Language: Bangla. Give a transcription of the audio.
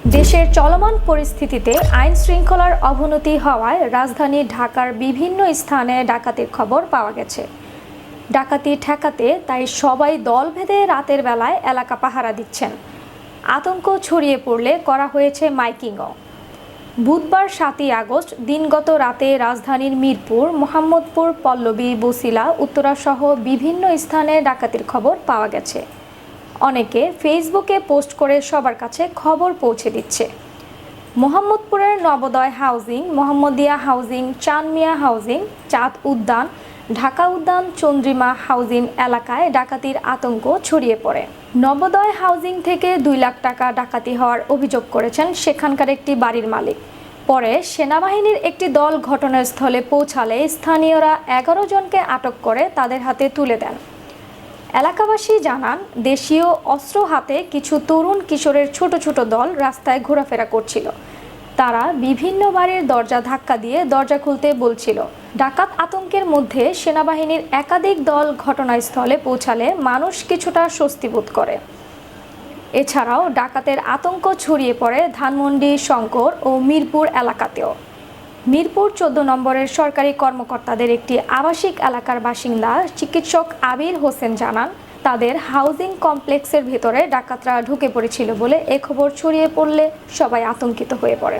দেশের চলমান পরিস্থিতিতে আইন শৃঙ্খলার অবনতি হওয়ায় রাজধানী ঢাকার বিভিন্ন স্থানে ডাকাতির খবর পাওয়া গেছে। ডাকাতি ঠেকাতে তাই সবাই দলভেদে রাতের বেলায় এলাকা পাহারা দিচ্ছেন। আতঙ্ক ছড়িয়ে পড়লে করা হয়েছে মাইকিংও। বুধবার 7ই আগস্ট দিনগত রাতে রাজধানীর মিরপুর, মোহাম্মদপুর, পল্লবী, বছিলা, উত্তরাসহ বিভিন্ন স্থানে ডাকাতির খবর পাওয়া গেছে। অনেকে ফেসবুকে পোস্ট করে সবার কাছে খবর পৌঁছে দিচ্ছে। মোহাম্মদপুরের Nabodoy housing, Mohammadia housing, Chanmia housing, Chand Udyan, Dhaka উদ্যান, চন্দ্রিমা হাউজিং এলাকায় ডাকাতির আতঙ্ক ছড়িয়ে পড়ে। নবোদয় হাউজিং থেকে 2 লাখ টাকা ডাকাতি হওয়ার অভিযোগ করেছেন সেখানকার একটি বাড়ির মালিক। পরে সেনাবাহিনীর একটি দল ঘটনাস্থলে পৌঁছালে স্থানীয়রা 11 জনকে আটক করে তাদের হাতে তুলে দেন। এলাকাবাসী জানান, দেশীয় অস্ত্র হাতে কিছু তরুণ কিশোরের ছোট ছোট দল রাস্তায় ঘোরাফেরা করছিল। তারা বিভিন্ন বাড়ির দরজা ধাক্কা দিয়ে দরজা খুলতে বলছিল। ডাকাত আতঙ্কের মধ্যে সেনাবাহিনীর একাধিক দল ঘটনাস্থলে পৌঁছালে মানুষ কিছুটা স্বস্তি বোধ করে। এছাড়াও ডাকাতের আতঙ্ক ছড়িয়ে পড়ে ধানমন্ডি, শঙ্কর ও মিরপুর এলাকাতেও। মিরপুর 14 নম্বরের সরকারি কর্মকর্তাদের একটি আবাসিক এলাকার বাসিন্দা চিকিৎসক আবির হোসেন জানান, তাদের হাউজিং কমপ্লেক্সের ভেতরে ডাকাতরা ঢুকে পড়েছিল বলে এ খবর ছড়িয়ে পড়লে সবাই আতঙ্কিত হয়ে পড়ে।